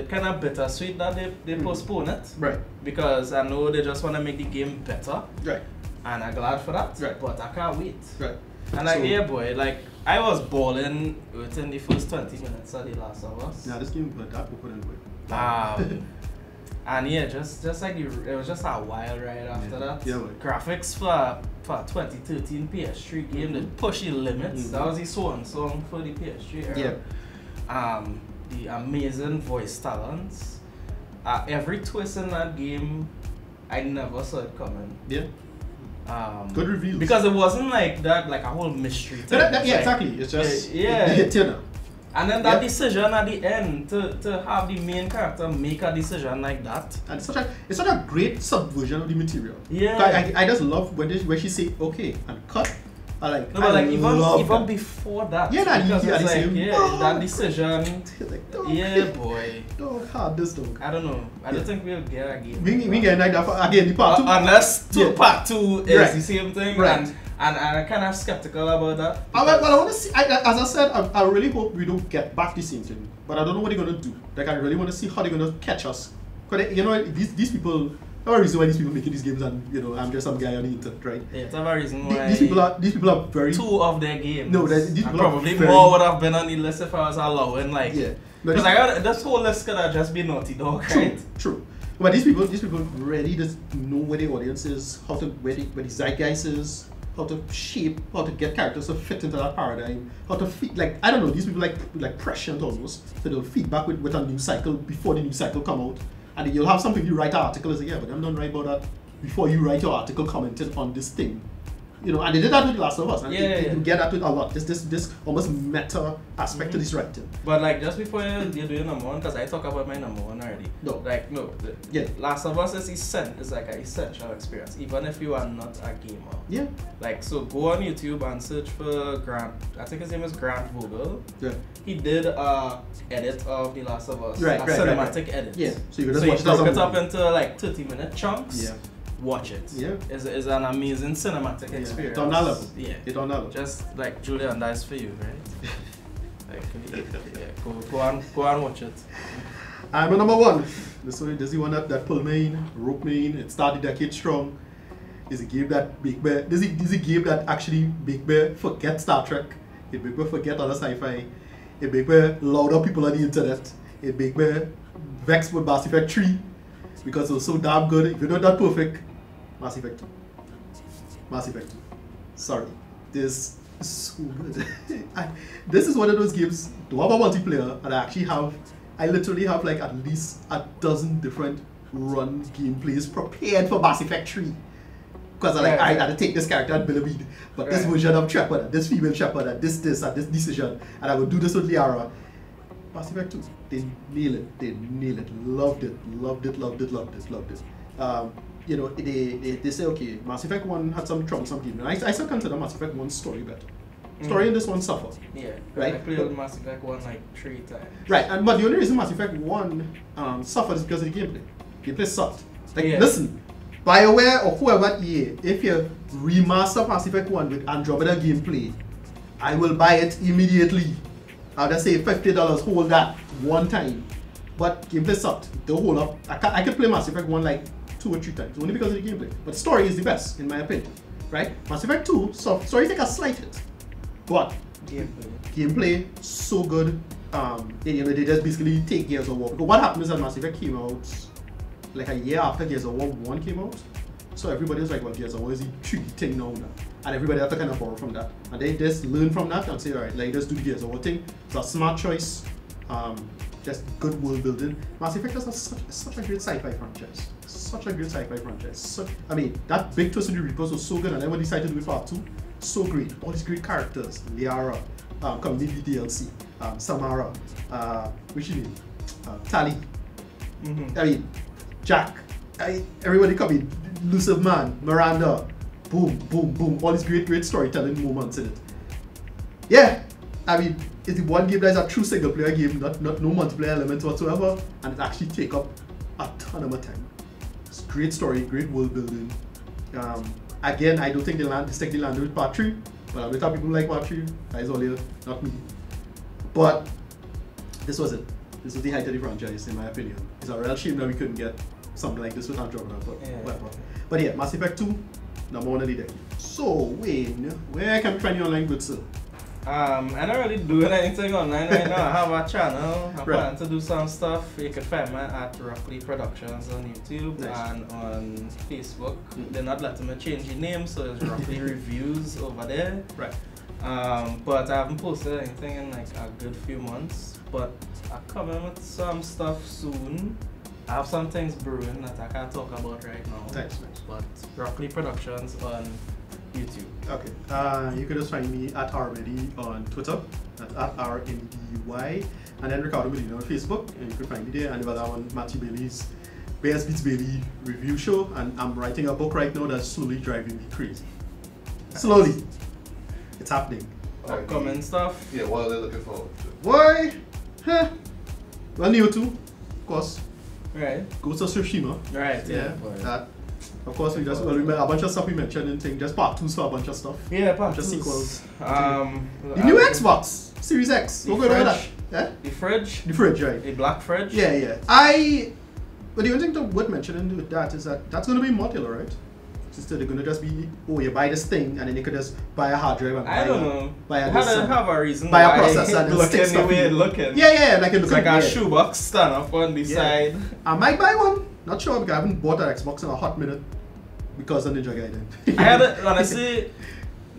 kind of bittersweet that they postpone it. Right. Because I know they just want to make the game better. Right. And I'm glad for that. Right. But I can't wait. Right. And like, yeah, boy, like I was balling within the first 20 minutes of The Last of Us. Yeah, this game was that open and yeah, just like it was just a while right after that. Yeah, graphics for 2013 PS3 game that push the limits. That was the song for the PS3 era. Yeah. The amazing voice talents. Every twist in that game, I never saw it coming. Yeah. Good reviews. Because it wasn't like that, like a whole mystery thing. Exactly. It's just hit you. And then that decision at the end to have the main character make a decision like that. And it's such a great subversion of the material. Yeah. I just love when she say okay and cut. Even before that. That decision. Like, boy. Dog hard this dog. I don't know. I don't think we'll get a game. We get like that again the part 2. Unless part 2 is the same thing. Right. And I'm kind of skeptical about that. I want to see, as I said, I really hope we don't get back the same thing. But I don't know what they're going to do. Like, I really want to see how they're going to catch us. Because, these people, there's a reason why these people making these games, and, I'm just some guy on the internet, right? Yeah, it's a reason why these people are very... 2 of their games. No, these people probably very, more would have been on the list if I was allowing, like... Yeah. Because this whole list could have just been Naughty Dog, right? True. But these people really just know where the audience is, where the zeitgeist is, how to shape, how to get characters to fit into that paradigm, how to feed, like, I don't know, these people like prescient almost, so they'll feedback with a new cycle before the new cycle come out, and then you'll have something, you write an article, and say, yeah, but I'm not right about that, before you write your article commenting on this thing. And they did that with The Last of Us, and you get that with a lot, this almost meta aspect to this writing. But like, just before you're doing number 1, because I talk about my number 1 already. Last of Us is like an essential experience, even if you are not a gamer. Yeah. Like, so go on YouTube and search for Grant, I think his name is Grant Vogel. Yeah. He did a edit of The Last of Us, cinematic edit. Yeah. So you broke it up into like 30-minute chunks. Yeah. Watch it. Yeah. It's an amazing cinematic experience. It's on that level. Yeah. It's on that level. Just like Julian, that's for you, right? Go and watch it. I'm my number 1. This is the one that pulled me in, roped me in. It started the decade strong. It's a game that this is a game that actually make me forget Star Trek. It make me forget other sci-fi. It make me loud up people on the internet. It make me vex with Mass Effect 3 because it was so damn good. If you're not that perfect, Mass Effect 2. Mass Effect 2. Sorry. This is so good. This is one of those games, do have a multiplayer, and I literally have like at least a dozen different run gameplays prepared for Mass Effect 3. Because I had to take this character and build a weed, but this version of Shepard, this female Shepard, and this decision, and I would do this with Liara. Mass Effect 2, they nail it, loved it. They say, okay, Mass Effect 1 had some troublesome games, and I still consider Mass Effect 1's story better. Story in this one suffered. Yeah, right? I played Mass Effect 1 like 3 times. Right, but the only reason Mass Effect 1 suffered is because of the gameplay. Gameplay sucked. Listen, BioWare or whoever EA, if you remaster Mass Effect 1 with Andromeda gameplay, I will buy it immediately. I'll just say $50, hold that one time. but gameplay sucked. The whole up. I could play Mass Effect 1 like 2 or 3 times only because of the gameplay. But story is the best in my opinion, right? Mass Effect 2, story take a slight hit, but gameplay so good. They just basically take Gears of War. Because what happened is that Mass Effect came out like a year after Gears of War 1 came out. So everybody was like, well, Gears of War is the 3D thing now. And everybody had to kind of borrow from that. And they just learn from that and say, alright, like, let's do the Gears of War thing. It's a smart choice. Just good world building. Mass Effect is such a great sci-fi franchise. Such a great sci-fi franchise. I mean, that big twist in the Reapers was so good, and then when they decided to do it part 2, so great. All these great characters. Liara, community DLC, Samara, which you name? Tali. I mean, Jack. Everybody coming. Elusive Man, Miranda. Boom, boom, boom. All these great storytelling moments in it. Yeah, I mean, it's the one game that is a true single player game, not no multiplayer elements whatsoever, and it actually take up a ton of my time. It's great story, great world building. Again, I don't think they stick the land with part 3, but I'm the type of people who like part 3. That is all here, not me. But this was it. This was the height of the franchise, in my opinion. It's a real shame that we couldn't get something like this with Andromeda, but whatever. But yeah, Mass Effect 2, number 1 of the day. So, Wayne, where can we find you online, good sir? I don't really do anything online right now. I have a channel. I'm planning to do some stuff. You can find me at RockLee Productions on YouTube and on Facebook. They're not letting me change the name, so it's RockLee Reviews over there. Right. But I haven't posted anything in like a good few months. But I'm coming with some stuff soon. I have some things brewing that I can't talk about right now. Nice. But RockLee Productions on YouTube. Okay. You can just find me at RMedy on Twitter. That's at RMDY. And then Ricardo Medina on Facebook. And you can find me there. And the other one, Matthew Bailey's Bears Beats Bailey review show. And I'm writing a book right now that's slowly driving me crazy. Slowly. It's happening. Upcoming stuff. Yeah, what are they looking forward to? Why? Huh. Well, Neo 2, of course. Right. Ghost of Tsushima. Right, yeah. That. Of course, we just, well, a bunch of stuff we mentioned and thing, just part 2s for a bunch of stuff. Yeah, part 2s. Sequels. The new Xbox Series X. What going on with that? The fridge? The fridge, right. The black fridge? Yeah. But the only thing that worth mentioning with that is that that's going to be modular, right? So they're going to just be, oh, you buy this thing and then you could just buy a hard drive and I don't know. Buy a have a reason buy a processor and look stick stuff anyway in. looking. Yeah, like it's like a shoebox stand up on the side. I might buy one. Not sure because I haven't bought an Xbox in a hot minute because of Ninja Gaiden. Honestly,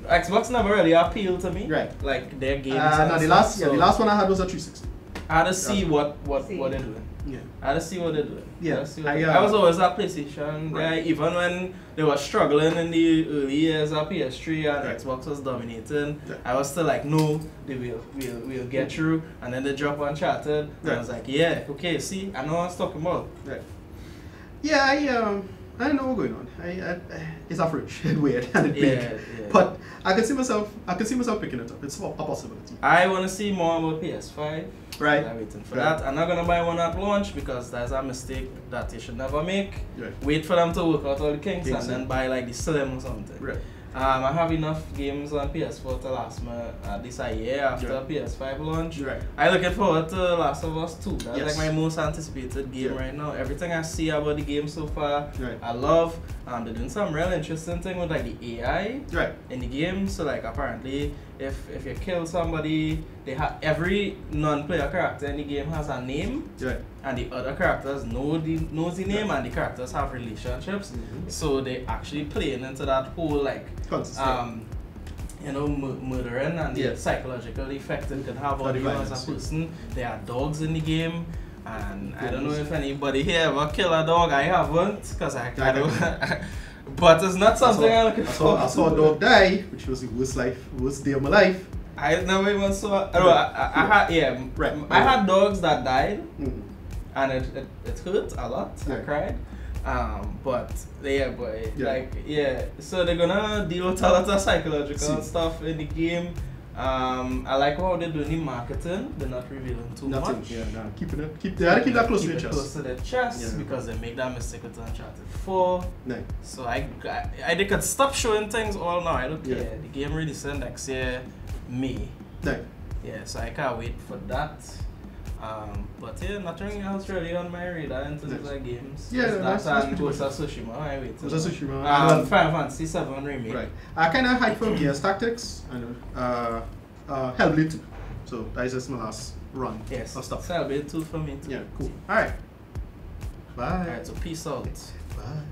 Xbox never really appealed to me. Right. Like their games. No, the last one I had was a 360. I had to see what they're doing. Yeah. I had to see what they're doing. Yeah. I was always a PlayStation guy, even when they were struggling in the early years of PS3 and Xbox was dominating. Yeah. I was still like, no, they will get through. And then they drop Uncharted. And I was like, yeah, okay, see, I know what I was talking about. Right. Yeah, I don't know what's going on. It's a fridge. It's weird and it's big. Yeah. But I can see myself picking it up. It's a possibility. I want to see more about PS5. Right. I'm waiting for that. I'm not gonna buy one at launch because that's a mistake that you should never make. Right. Wait for them to work out all the kinks and then buy like the Slim or something. Right. I have enough games on PS4 to last me at least a year after PS5 launch. Right. I'm looking forward to Last of Us 2. That's like my most anticipated game right now. Everything I see about the game so far, I love. They're doing some real interesting thing with like the AI in the game. So like apparently, if you kill somebody, they have every non-player character in the game has a name, and the other characters knows the name, and the characters have relationships. So they actually playing into that whole like murdering and the psychological effect it can have on you as a person. There are dogs in the game. And I don't know if anybody here ever kill a dog. I haven't, because I don't. But it's not something I'm looking for. I saw a dog die, which was the worst day of my life. I never even saw. I had dogs that died, and it hurt a lot. I cried. So they're gonna deal with a lot of psychological stuff in the game. I like how they're doing the marketing. They're not revealing too much. Yeah, no, keep that close to the chest. Close to the chest because they make that mistake with Uncharted 4. No. So they could stop showing things all now. I don't care. The game releases next year, May. No. Yeah, so I can't wait for that. But yeah, nothing else really on my radar in terms of games. Yeah, that's pretty Ghost of Tsushima. I wait. Ghost of Tsushima. Final Fantasy 7 remake. Right. I kind of hyped for Gears Tactics and Hellblade 2. So that is just my last run. Yes. Of stuff. Hellblade 2 for me too. Yeah. Cool. All right. Bye. Alright. So peace out. Bye.